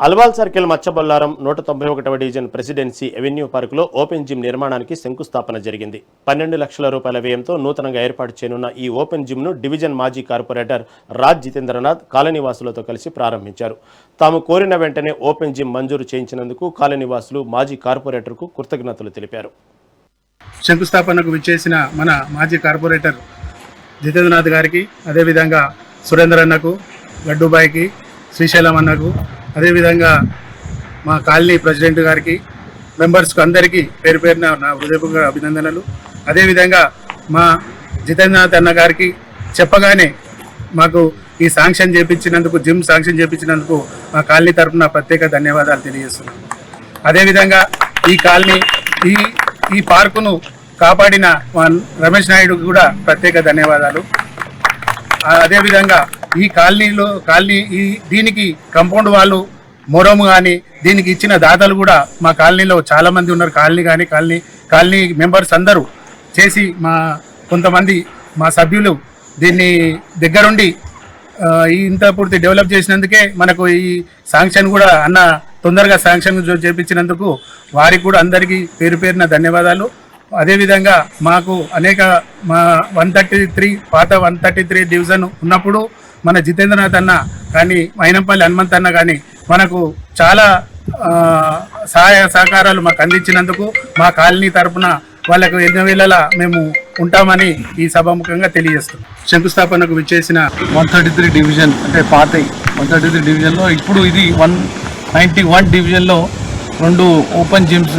Alwal circle Machabollaram 191వ division presidency avenue పార్కులో open gym నిర్మాణానికి శంకుస్థాపన జరిగింది. 12 లక్షల రూపాయల వ్యయంతో నూతనంగా ఏర్పాటు చేయనున్న ఈ ఓపెన్ జిమ్ను డివిజన్ మాజీ కార్పొరేటర్ రాజ్ జితేంద్రనాథ్ కాలనీవాసులతో కలిసి ప్రారంభించారు. తాము కోరిన వెంటనే ఓపెన్ జిమ్ మంజూరు చేయించినందుకు కాలనీవాసులు మాజీ కార్పొరేటర్కు కృతజ్ఞతలు తెలిపారు. శంకుస్థాపనకు విచ్చేసిన మన మాజీ కార్పొరేటర్ జితేంద్రనాథ్ గారికి, అదేవిధంగా సురేందర్ అన్నకు, గడ్డుబాయికి, శ్రీశైలం అన్నకు, అదేవిధంగా మా కాలనీ ప్రెసిడెంట్ గారికి, మెంబర్స్కు అందరికీ పేరు పేరున నా హృదయపూర్వక అభినందనలు. అదేవిధంగా మా జితేంద్రనాథ్ అన్న గారికి చెప్పగానే మాకు ఈ శాంక్షన్ చేయించినందుకు, జిమ్ శాంక్షన్ చేయించినందుకు మా కాలనీ తరఫున ప్రత్యేక ధన్యవాదాలు తెలియజేస్తున్నాం. అదేవిధంగా ఈ కాలనీ ఈ పార్కును కాపాడిన రమేష్ నాయుడుకు కూడా ప్రత్యేక ధన్యవాదాలు. అదేవిధంగా ఈ దీనికి కంపౌండ్ వాళ్ళు మొరము కానీ దీనికి ఇచ్చిన దాతలు కూడా మా కాలనీలో చాలామంది ఉన్నారు. కాలనీ మెంబర్స్ అందరూ చేసి కొంతమంది మా సభ్యులు దీన్ని దగ్గరుండి ఇంత పూర్తి డెవలప్ చేసినందుకే మనకు ఈ శాంక్షన్ కూడా అన్న తొందరగా శాంక్షన్ చేయించినందుకు వారికి కూడా అందరికీ పేరు పేరున ధన్యవాదాలు. అదేవిధంగా మాకు మా 133 పాత 133 డివిజన్ ఉన్నప్పుడు మన జితేంద్రనాథ్ అన్న కానీ, మైనంపల్లి హనుమంత్ అన్న కానీ మనకు చాలా సహాయ సహకారాలు మాకు అందించినందుకు మా కాలనీ తరఫున వాళ్ళకు ఎన్నో వేళలా మేము ఉంటామని ఈ సభాముఖంగా తెలియజేస్తున్నాం. శంకుస్థాపనకు విచ్చేసిన 133 డివిజన్ అంటే పాత 133 డివిజన్లో ఇప్పుడు ఇది 191 డివిజన్లో 2 ఓపెన్ జిమ్స్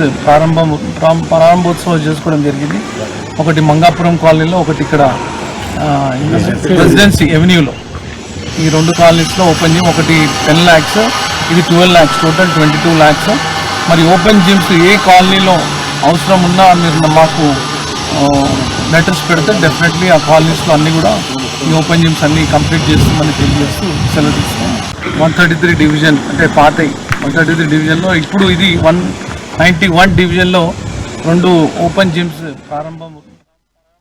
ప్రారంభోత్సవం చేసుకోవడం జరిగింది. ఒకటి మంగాపురం కాలనీలో, ఒకటి ఇక్కడ ప్రెసిడెన్సీ ఎవెన్యూలో. ఈ 2 కాలనీస్లో ఓపెన్ జిమ్, ఒకటి 10 lakhs, ఇది 12 lakhs, టోటల్ 22 lakhs. మరి ఓపెన్ జిమ్స్ ఏ కాలనీలో అవసరం ఉన్నా మీరు మాకు లెటర్స్ పెడితే డెఫినెట్లీ ఆ కాలనీస్లో అన్నీ కూడా ఈ ఓపెన్ జిమ్స్ అన్నీ కంప్లీట్ చేస్తామని తెలియజేస్తూ సెలవు తీసుకున్నాం. 133 డివిజన్ అంటే పాత 133 డివిజన్లో ఇప్పుడు ఇది 191 డివిజన్లో 2 ఓపెన్ జిమ్స్ ప్రారంభం